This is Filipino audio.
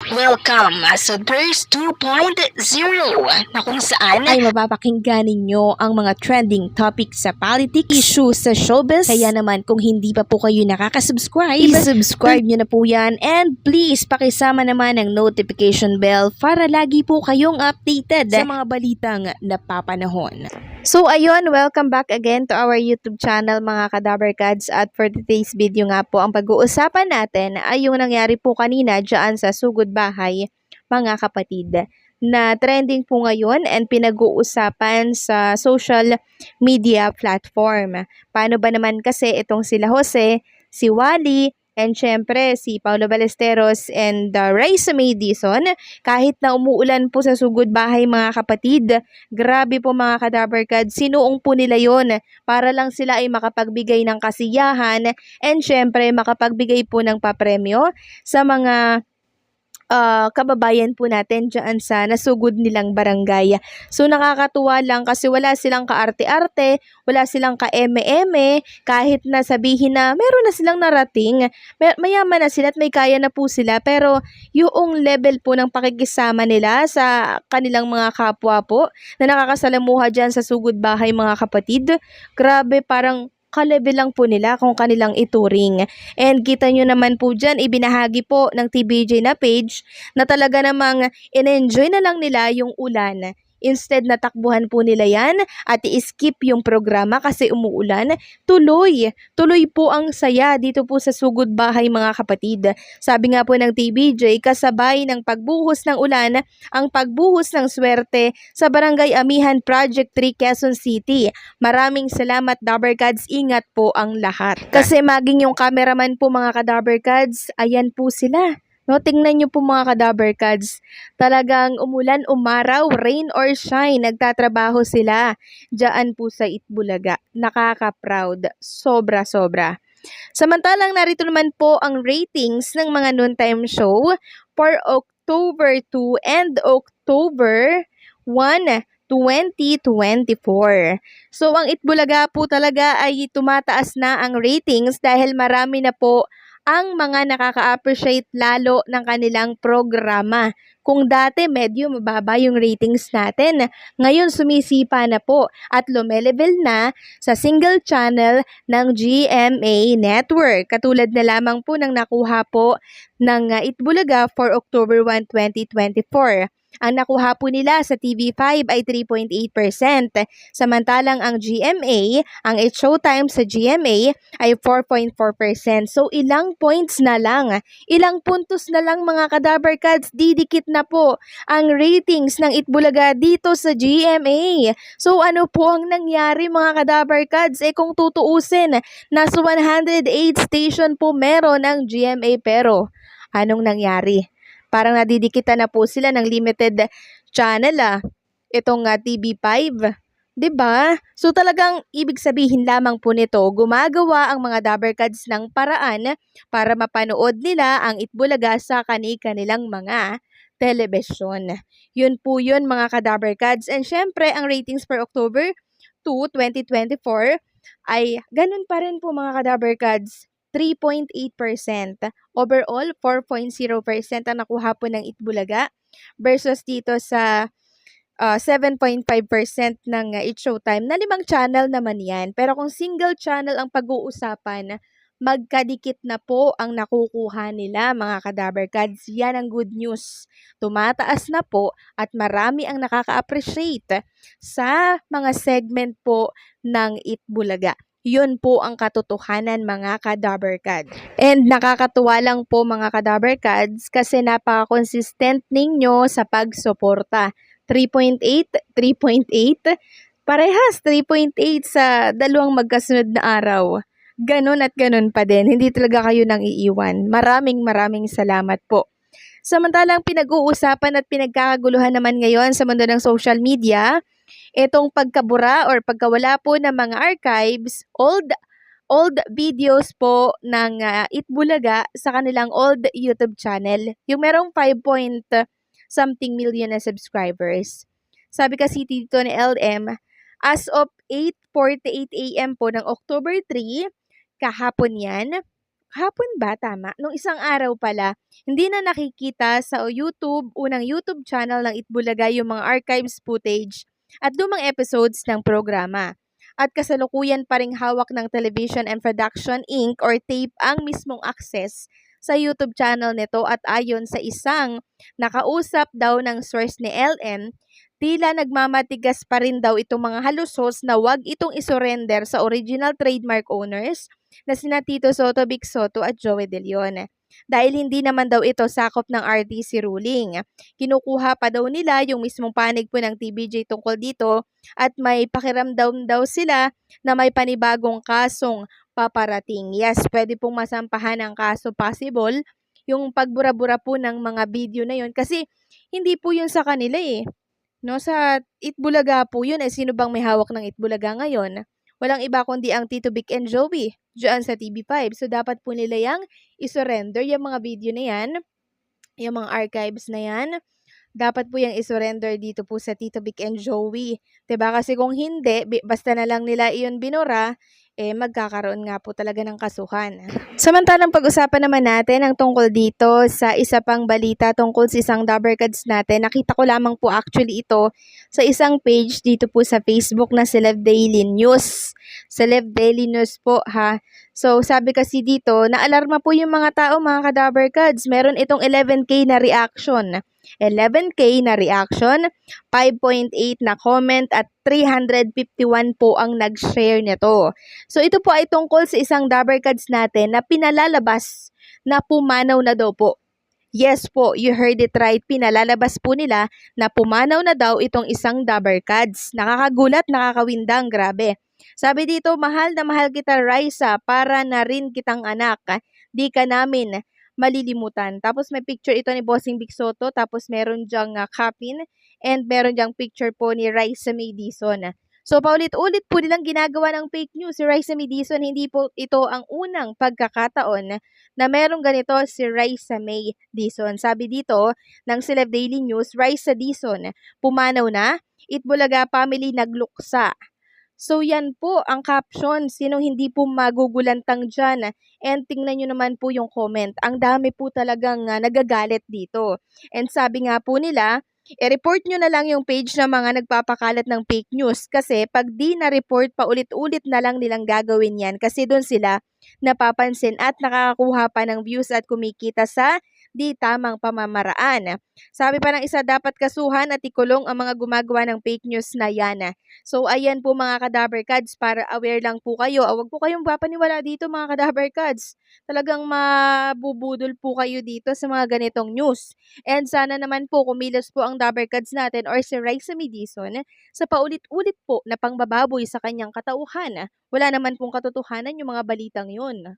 Welcome sa Thirst 2.0 na kung saan ay mapapakinggan ninyo ang mga trending topics sa politics, issues sa showbiz. Kaya naman kung hindi pa po kayo nakaka-subscribe, i-subscribe nyo na po yan. And please, pakisama naman ang notification bell para lagi po kayong updated sa mga balitang napapanahon. So ayun, welcome back again to our YouTube channel mga Kadabarkads, at for today's video nga po ang pag-uusapan natin ay yung nangyari po kanina dyan sa Sugod Bahay mga kapatid, na trending po ngayon and pinag-uusapan sa social media platform. Paano ba naman kasi itong sila Jose, si Wally, and syempre si Paulo Ballesteros and Raisa May Dizon, kahit na umuulan po sa Sugod Bahay mga kapatid, grabe po mga Kadabarkad, sinuong po nila yon para lang sila ay makapagbigay ng kasiyahan and syempre makapagbigay po ng papremyo sa mga kababayan po natin dyan sa nasugod nilang barangay. So nakakatuwa lang kasi wala silang kaarte-arte, wala silang ka-eme-eme, kahit na sabihin na meron na silang narating, mayaman na sila at may kaya na po sila, pero yung level po ng pakikisama nila sa kanilang mga kapwa po na nakakasalamuha dyan sa Sugod Bahay mga kapatid, grabe, parang ka-level lang po nila kung kanilang ituring. And kita nyo naman po dyan, ibinahagi po ng TBJ na page na talaga namang in-enjoy na lang nila yung ulan. Instead na takbuhan po nila yan at i-skip yung programa kasi umuulan, tuloy po ang saya dito po sa Sugod Bahay mga kapatid. Sabi nga po ng TBJ, kasabay ng pagbuhos ng ulan, ang pagbuhos ng swerte sa Barangay Amihan Project 3 Quezon City. Maraming salamat Dabarkads, ingat po ang lahat. Kasi maging yung cameraman po mga Kadabarkads, ayan po sila. No, tingnan nyo po mga Kadabarkads, talagang umulan, umaraw, rain or shine, nagtatrabaho sila dyan po sa Itbulaga. Nakaka-proud, sobra-sobra. Samantalang narito naman po ang ratings ng mga noontime show for October 2 and October 1, 2024. So ang Itbulaga po talaga ay tumataas na ang ratings dahil marami na po ang mga nakaka-appreciate lalo ng kanilang programa. Kung dati medyo mababa yung ratings natin, ngayon sumisipa na po at lumelevel na sa single channel ng GMA Network. Katulad na lamang po ng nakuha po ng Itbulaga for October 1, 2024. Ang nakuha po nila sa TV5 ay 3.8%, samantalang ang GMA, ang It's Showtime sa GMA ay 4.4%. So ilang points na lang, ilang puntos na lang mga Kadabarkads, didikit na po ang ratings ng Itbulaga dito sa GMA. So ano po ang nangyari mga Kadabarkads? Kung tutuusin, nasa 108 station po meron ang GMA, pero anong nangyari? Parang nadidikitan na po sila ng limited channel itong TV5. 'Di ba? So talagang ibig sabihin lamang po nito, gumagawa ang mga Dabarkads ng paraan para mapanood nila ang Itbulaga sa kanilang mga telebisyon. Yun po yun mga Kadabarkads. And syempre, ang ratings for October 2, 2024 ay ganun pa rin po mga Kadabarkads. 3.8%. Overall, 4.0% ang nakuha po ng Itbulaga versus dito sa 7.5% ng It's Showtime na 5 channel naman yan. Pero kung single channel ang pag-uusapan, magkadikit na po ang nakukuha nila mga Kadabarkads. Yan ang good news. Tumataas na po at marami ang nakaka-appreciate sa mga segment po ng Itbulaga. Yun po ang katotohanan mga Kadabarkad. And nakakatuwa lang po mga Kadabarkads kasi napaka-consistent ninyo sa pagsuporta. 3.8, 3.8, parehas 3.8 sa dalawang magkasunod na araw. Ganon at ganon pa din. Hindi talaga kayo nang iiwan. Maraming salamat po. Samantalang pinag-uusapan at pinagkakaguluhan naman ngayon sa mundo ng social media, itong pagkabura or pagkawala po ng mga archives, old videos po ng Itbulaga sa kanilang old YouTube channel. Yung merong 5 point something million na subscribers. Sabi kasi dito ni LM, as of 8:48 AM po ng October 3, kahapon yan, Kahapon ba, tama? Nung isang araw pala, hindi na nakikita sa YouTube, unang YouTube channel ng Itbulaga yung mga archives footage at lumang episodes ng programa. At kasalukuyan pa ring hawak ng Television and Production Inc. or TAPE ang mismong access sa YouTube channel nito at ayon sa isang nakausap daw ng source ni LN, tila nagmamatigas pa rin daw itong mga halusos na wag itong isurrender sa original trademark owners na sina Tito Soto, Vic Soto at Joey De Leon. Dahil hindi naman daw ito sakop ng RTC ruling. Kinukuha pa daw nila yung mismong panig po ng TVJ tungkol dito at may pakiramdam daw sila na may panibagong kasong paparating. Yes, pwede pong masampahan ng kaso possible yung pagbura-bura po ng mga video na yun kasi hindi po yun sa kanila eh. No, sa Itbulaga po yun eh. Sino bang may hawak ng Itbulaga ngayon? Walang iba kundi ang Tito Vic and Joey diyan sa TV5. So, dapat po nila yang isurrender yung mga video na yan, yung mga archives na yan. Dapat po yung isurrender dito po sa Tito Vic and Joey. 'Di ba? Kasi kung hindi, basta na lang nila iyon binura, magkakaroon nga po talaga ng kasuhan. Samantalang pag-usapan naman natin ang tungkol dito sa isa pang balita tungkol sa isang Dabbercads natin. Nakita ko lamang po actually ito sa isang page dito po sa Facebook na Celeb Daily News. Celeb Daily News po ha. So sabi kasi dito, naalarma po yung mga tao mga ka-Dabbercads. Meron itong 11K na reaction. 11K na reaction, 5.8 na comment at 351 po ang nag-share nito. So ito po ay tungkol sa isang Dabbercads natin na pinalalabas na pumanaw na daw po. Yes po, you heard it right. Pinalalabas po nila na pumanaw na daw itong isang Dabbercads. Nakakagulat, nakakawindang, grabe. Sabi dito, mahal na mahal kita Raisa, para na rin kitang anak. Di ka namin malilimutan. Tapos may picture ito ni Bossing Vic Soto, tapos meron diyang capin, and meron diyang picture po ni Raisa May Dizon. So paulit-ulit po nilang ginagawa ng fake news si Raisa May Dizon. Hindi po ito ang unang pagkakataon na merong ganito si Raisa May Dizon. Sabi dito ng Celeb Daily News, Raisa Dizon, pumanaw na, Itbulaga family nagluksa. So yan po ang caption, sinong hindi po magugulantang dyan. And tingnan nyo naman po yung comment, ang dami po talagang nagagalit dito. And sabi nga po nila, i-report nyo na lang yung page ng mga nagpapakalat ng fake news kasi pag di na-report, paulit-ulit na lang nilang gagawin yan kasi doon sila napapansin at nakakakuha pa ng views at kumikita sa di tamang pamamaraan. Sabi pa ng isa, dapat kasuhan at ikulong ang mga gumagawa ng fake news na yan. So, ayan po mga ka-Dabbercads, para aware lang po kayo. Huwag po kayong papaniwala dito mga ka-Dabbercads. Talagang mabubudol po kayo dito sa mga ganitong news. And sana naman po kumilos po ang Dabbercads natin or si Raisa May Dizon sa paulit-ulit po na pangbababoy sa kanyang katauhan. Wala naman pong katotohanan yung mga balitang yun.